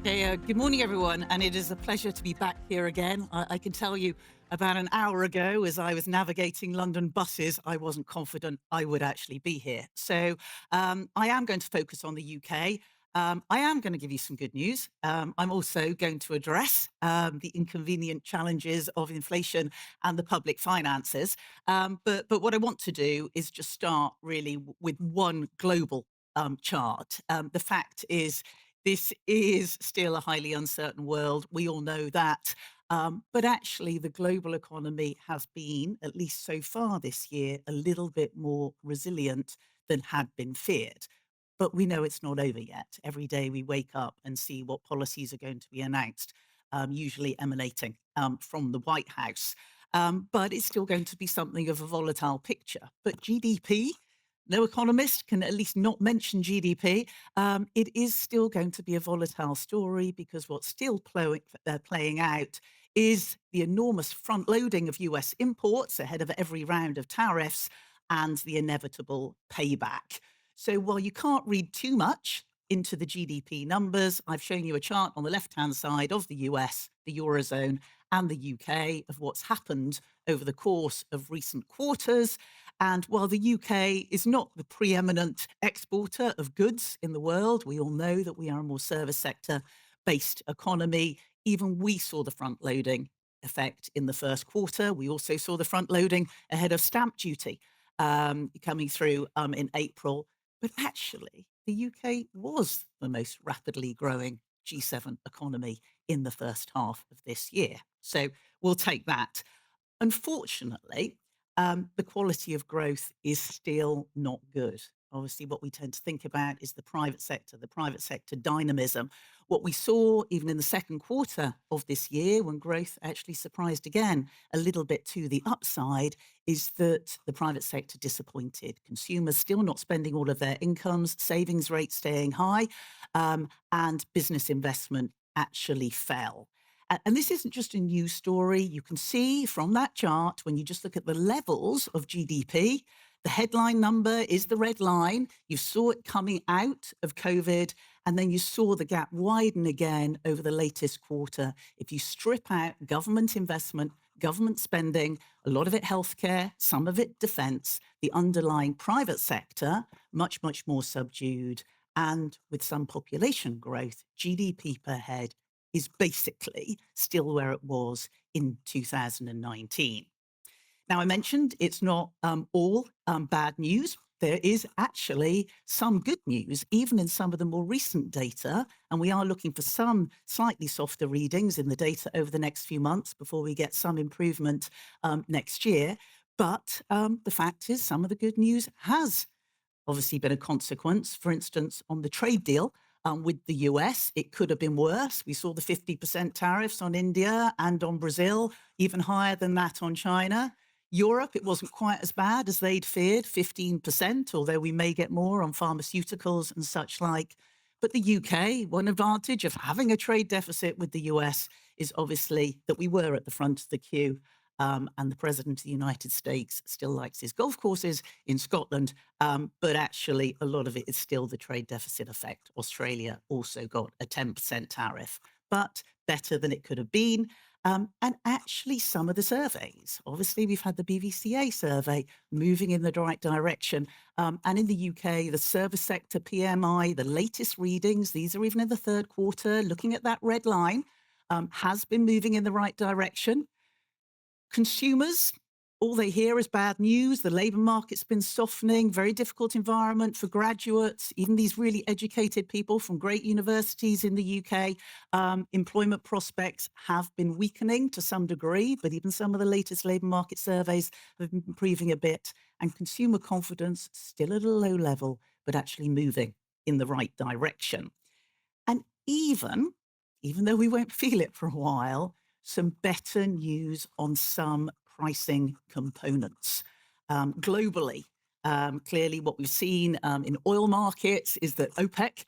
Okay, good morning, everyone, and it is a pleasure to be back here again. I can tell you about an hour ago, as I was navigating London buses, I wasn't confident I would actually be here. So I am going to focus on the UK. I am going to give you some good news. I'm also going to address the inconvenient challenges of inflation and the public finances. But what I want to do is just start really with one global chart. The fact is, this is still a highly uncertain world. We all know that. But actually, the global economy has been, at least so far this year, a little bit more resilient than had been feared. But we know it's not over yet. Every day we wake up and see what policies are going to be announced, usually emanating from the White House. But it's still going to be something of a volatile picture. But GDP, no economist can at least not mention GDP. It is still going to be a volatile story because what's still playing out is the enormous front loading of US imports ahead of every round of tariffs and the inevitable payback. So while you can't read too much into the GDP numbers, I've shown you a chart on the left-hand side of the US, the Eurozone, and the UK of what's happened over the course of recent quarters. And while the UK is not the preeminent exporter of goods in the world, we all know that we are a more service sector based economy. Even we saw the front loading effect in the first quarter. We also saw the front loading ahead of stamp duty coming through in April. But actually, the UK was the most rapidly growing G7 economy in the first half of this year. So we'll take that. Unfortunately, the quality of growth is still not good. Obviously, what we tend to think about is the private sector dynamism. What we saw even in the second quarter of this year, when growth actually surprised again a little bit to the upside, is that the private sector disappointed. Consumers still not spending all of their incomes, savings rates staying high, and business investment actually fell. And this isn't just a news story. You can see from that chart, when you just look at the levels of GDP, the headline number is the red line. You saw it coming out of COVID, and then you saw the gap widen again over the latest quarter. If you strip out government investment, government spending, a lot of it healthcare, some of it defense, the underlying private sector, much, much more subdued. And with some population growth, GDP per head is basically still where it was in 2019. Now, I mentioned it's not all bad news. There is actually some good news, even in some of the more recent data. And we are looking for some slightly softer readings in the data over the next few months before we get some improvement next year. But the fact is, some of the good news has obviously been a consequence. For instance, on the trade deal with the US, it could have been worse. We saw the 50% tariffs on India and on Brazil, even higher than that on China. Europe, it wasn't quite as bad as they'd feared, 15%, although we may get more on pharmaceuticals and such like. But the UK, one advantage of having a trade deficit with the US is obviously that we were at the front of the queue. And the president of the United States still likes his golf courses in Scotland, but actually a lot of it is still the trade deficit effect. Australia also got a 10% tariff, but better than it could have been. And actually, some of the surveys, obviously, we've had the BVCA survey moving in the right direction. And in the UK, the service sector PMI, the latest readings, these are even in the third quarter, looking at that red line, has been moving in the right direction. Consumers, all they hear is bad news. The labour market's been softening, very difficult environment for graduates, even these really educated people from great universities in the UK. Employment prospects have been weakening to some degree, but even some of the latest labour market surveys have been improving a bit. And consumer confidence still at a low level, but actually moving in the right direction. And even though we won't feel it for a while, some better news on some pricing components. Globally, clearly what we've seen in oil markets is that OPEC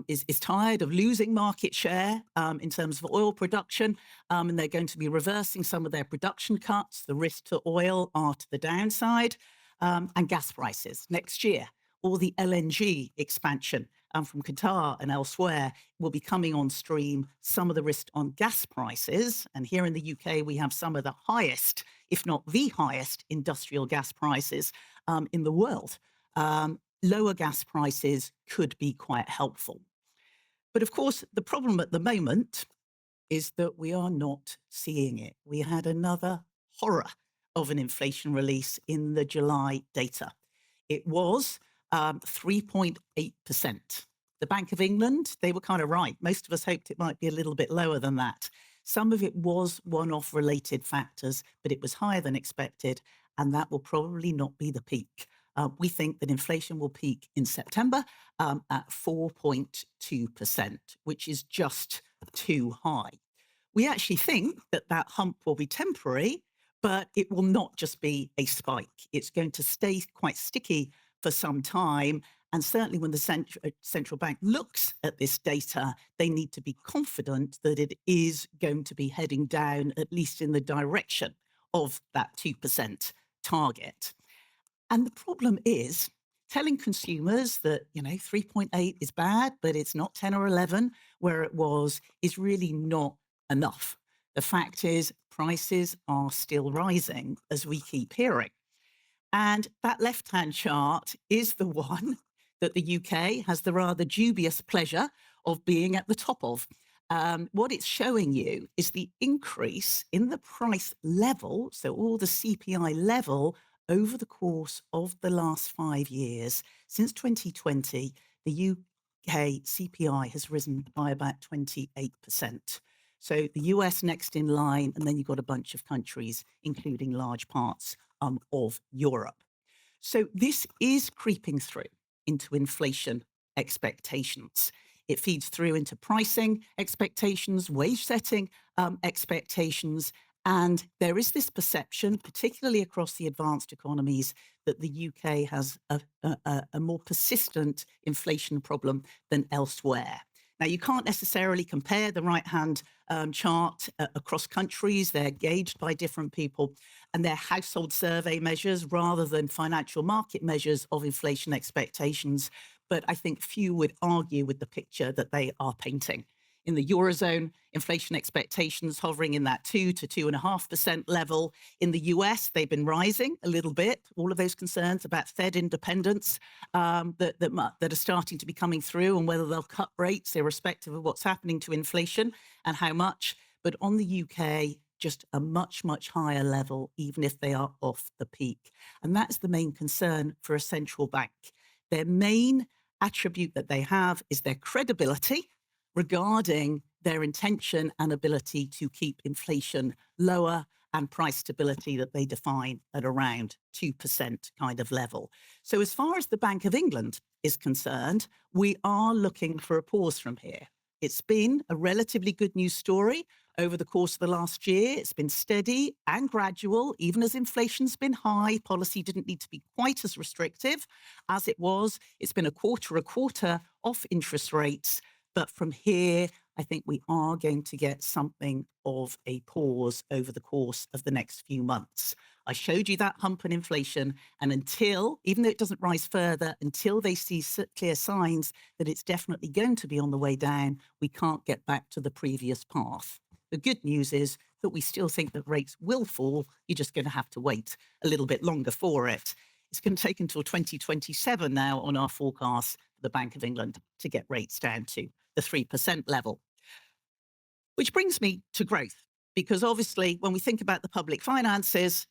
is tired of losing market share in terms of oil production, and they're going to be reversing some of their production cuts. The risk to oil are to the downside, and gas prices next year. All the LNG expansion and from Qatar and elsewhere will be coming on stream some of the risk on gas prices. And here in the UK, we have some of the highest, if not the highest, industrial gas prices in the world. Lower gas prices could be quite helpful. But of course, the problem at the moment is that we are not seeing it. We had another horror of an inflation release in the July data. It was 3.8%. The Bank of England, they were kind of right. Most of us hoped it might be a little bit lower than that. Some of it was one-off related factors, but it was higher than expected, and that will probably not be the peak. We think that inflation will peak in September at 4.2%, which is just too high. We actually think that that hump will be temporary, but it will not just be a spike. It's going to stay quite sticky for some time. And certainly when the central bank looks at this data, they need to be confident that it is going to be heading down, at least in the direction of that 2% target. And the problem is telling consumers that, 3.8 is bad, but it's not 10 or 11 where it was, is really not enough. The fact is prices are still rising, as we keep hearing. And that left-hand chart is the one that the UK has the rather dubious pleasure of being at the top of. What it's showing you is the increase in the price level, so all the CPI level, over the course of the last 5 years. Since 2020, the UK CPI has risen by about 28%. So the US next in line, and then you've got a bunch of countries, including large parts of Europe. So this is creeping through into inflation expectations. It feeds through into pricing expectations, wage setting expectations. And there is this perception, particularly across the advanced economies, that the UK has a more persistent inflation problem than elsewhere. Now, you can't necessarily compare the right-hand chart across countries. They're gauged by different people, and they're household survey measures rather than financial market measures of inflation expectations. But I think few would argue with the picture that they are painting. In the Eurozone, inflation expectations hovering in that 2 to 2.5% level. In the US, they've been rising a little bit. All of those concerns about Fed independence that are starting to be coming through, and whether they'll cut rates irrespective of what's happening to inflation and how much. But on the UK, just a much, much higher level, even if they are off the peak. And that's the main concern for a central bank. Their main attribute that they have is their credibility regarding their intention and ability to keep inflation lower and price stability that they define at around 2% kind of level. So as far as the Bank of England is concerned, we are looking for a pause from here. It's been a relatively good news story over the course of the last year. It's been steady and gradual, even as inflation's been high. Policy didn't need to be quite as restrictive as it was. It's been a quarter off interest rates. But from here, I think we are going to get something of a pause over the course of the next few months. I showed you that hump in inflation, and until, even though it doesn't rise further, until they see clear signs that it's definitely going to be on the way down, we can't get back to the previous path. The good news is that we still think that rates will fall. You're just going to have to wait a little bit longer for it. It's going to take until 2027 now on our forecast for the Bank of England to get rates down to the 3% level. Which brings me to growth, because obviously when we think about the public finances,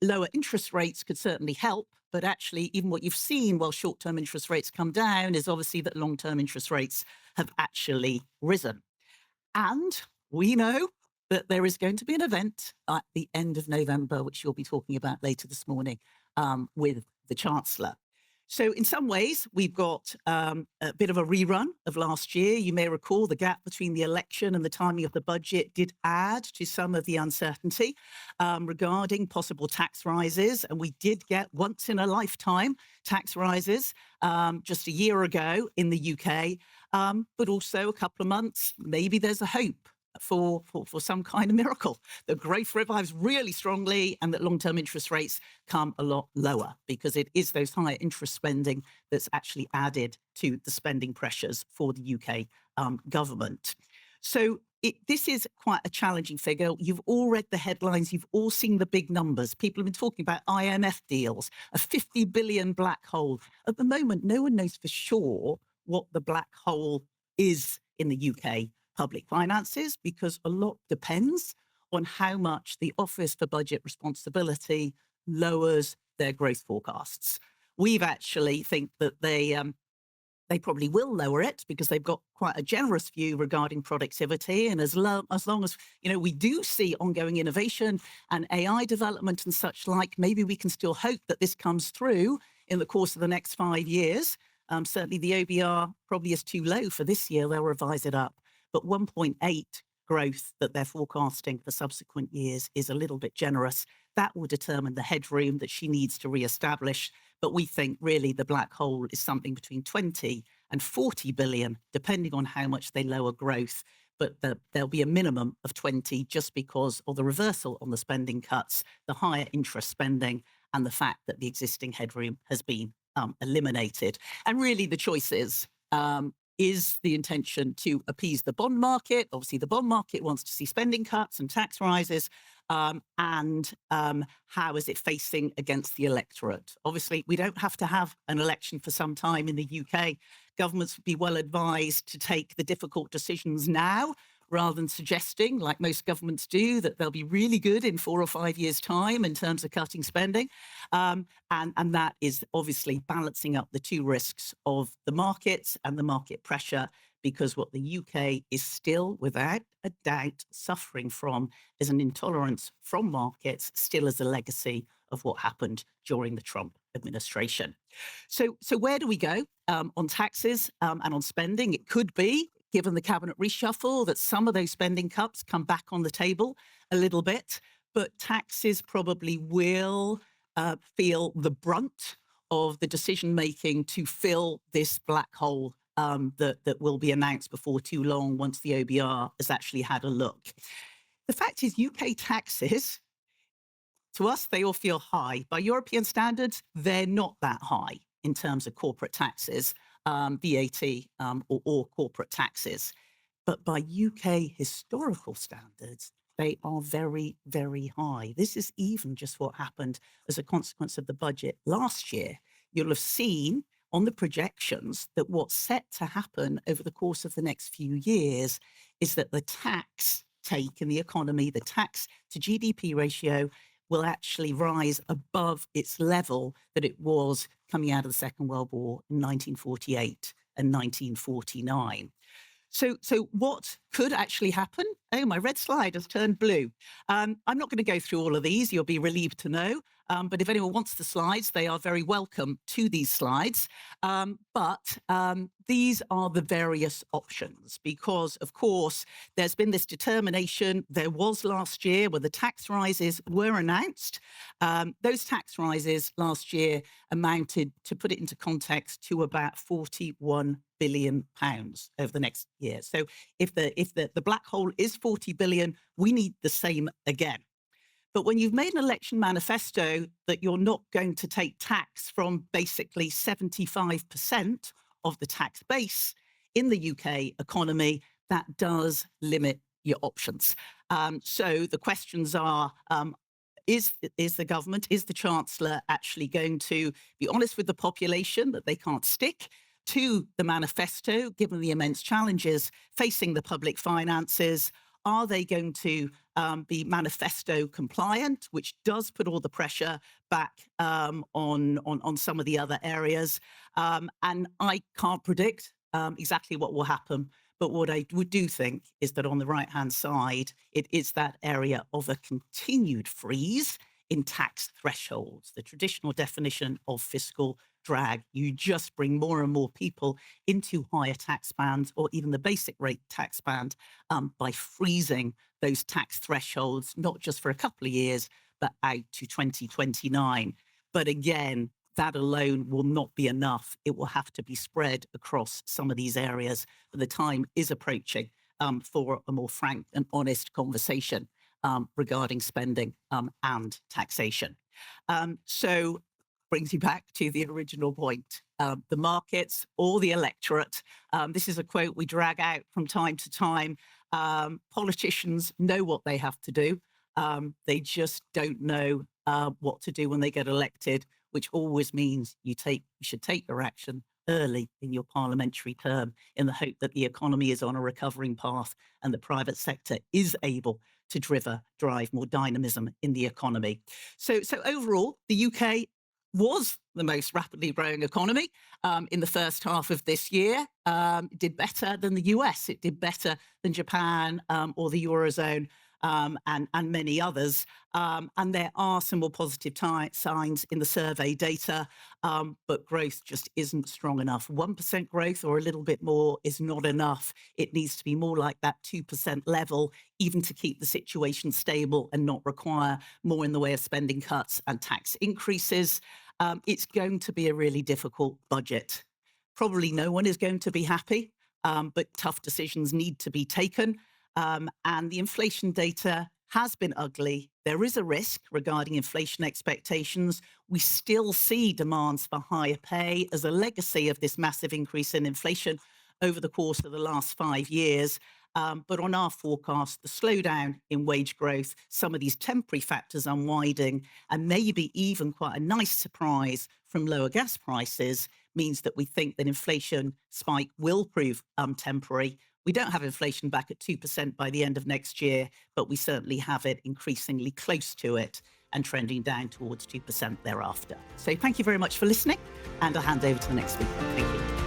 lower interest rates could certainly help. But actually, even what you've seen while short-term interest rates come down is obviously that long-term interest rates have actually risen. And we know that there is going to be an event at the end of November, which you'll be talking about later this morning with the Chancellor. So in some ways, we've got a bit of a rerun of last year. You may recall the gap between the election and the timing of the budget did add to some of the uncertainty regarding possible tax rises. And we did get once in a lifetime tax rises just a year ago in the UK, but also a couple of months. Maybe there's a hope for some kind of miracle, that growth revives really strongly and that long-term interest rates come a lot lower, because it is those higher interest spending that's actually added to the spending pressures for the UK government. So this is quite a challenging figure. You've all read the headlines. You've all seen the big numbers. People have been talking about IMF deals, a 50 billion black hole. At the moment, no one knows for sure what the black hole is in the UK public finances, because a lot depends on how much the Office for Budget Responsibility lowers their growth forecasts. We've actually think that they probably will lower it because they've got quite a generous view regarding productivity. And as long as we do see ongoing innovation and AI development and such like, maybe we can still hope that this comes through in the course of the next 5 years. Certainly the OBR probably is too low for this year. They'll revise it up. But 1.8 growth that they're forecasting for subsequent years is a little bit generous. That will determine the headroom that she needs to re-establish. But we think really the black hole is something between 20 and 40 billion, depending on how much they lower growth. But there'll be a minimum of 20 just because of the reversal on the spending cuts, the higher interest spending, and the fact that the existing headroom has been eliminated. And really the choice is the intention to appease the bond market. Obviously, the bond market wants to see spending cuts and tax rises. And how is it facing against the electorate? Obviously, we don't have to have an election for some time in the UK. Governments would be well advised to take the difficult decisions now, rather than suggesting, like most governments do, that they'll be really good in 4 or 5 years' time in terms of cutting spending. And that is obviously balancing up the two risks of the markets and the market pressure, because what the UK is still, without a doubt, suffering from is an intolerance from markets, still as a legacy of what happened during the Trump administration. So where do we go on taxes and on spending? It could be, given the cabinet reshuffle, that some of those spending cuts come back on the table a little bit, but taxes probably will feel the brunt of the decision-making to fill this black hole that will be announced before too long once the OBR has actually had a look. The fact is, UK taxes, to us, they all feel high. By European standards, they're not that high in terms of corporate taxes, VAT or corporate taxes. But by UK historical standards, they are very, very high. This is even just what happened as a consequence of the budget last year. You'll have seen on the projections that what's set to happen over the course of the next few years is that the tax take in the economy, the tax to GDP ratio, will actually rise above its level that it was coming out of the Second World War in 1948 and 1949. So what could actually happen? Oh, my red slide has turned blue. I'm not going to go through all of these. You'll be relieved to know. But if anyone wants the slides, they are very welcome to these slides. But these are the various options because, of course, there's been this determination. There was last year where the tax rises were announced. Those tax rises last year amounted, to put it into context, to about £41 billion over the next year. So if the black hole is 40 billion, we need the same again. But when you've made an election manifesto that you're not going to take tax from basically 75% of the tax base in the UK economy, that does limit your options. So the questions are, is the government, is the Chancellor actually going to be honest with the population that they can't stick to the manifesto, given the immense challenges facing the public finances? Are they going to be manifesto compliant, which does put all the pressure back on some of the other areas? And I can't predict exactly what will happen. But what I do think is that on the right-hand side, it is that area of a continued freeze in tax thresholds, the traditional definition of fiscal drag. You just bring more and more people into higher tax bands or even the basic rate tax band by freezing those tax thresholds, not just for a couple of years, but out to 2029. But again, that alone will not be enough. It will have to be spread across some of these areas. But the time is approaching for a more frank and honest conversation regarding spending and taxation. So brings you back to the original point. The markets or the electorate. This is a quote we drag out from time to time. Politicians know what they have to do. They just don't know what to do when they get elected, which always means you should take your action early in your parliamentary term in the hope that the economy is on a recovering path and the private sector is able to drive more dynamism in the economy. So overall, the UK was the most rapidly growing economy in the first half of this year. It did better than the US. It did better than Japan or the Eurozone and many others. And there are some more positive signs in the survey data, but growth just isn't strong enough. 1% growth or a little bit more is not enough. It needs to be more like that 2% level, even to keep the situation stable and not require more in the way of spending cuts and tax increases. It's going to be a really difficult budget. Probably no one is going to be happy, but tough decisions need to be taken. And the inflation data has been ugly. There is a risk regarding inflation expectations. We still see demands for higher pay as a legacy of this massive increase in inflation over the course of the last 5 years. But on our forecast, the slowdown in wage growth, some of these temporary factors unwinding, and maybe even quite a nice surprise from lower gas prices means that we think that inflation spike will prove temporary. We don't have inflation back at 2% by the end of next year, but we certainly have it increasingly close to it and trending down towards 2% thereafter. So thank you very much for listening, and I'll hand over to the next speaker. Thank you.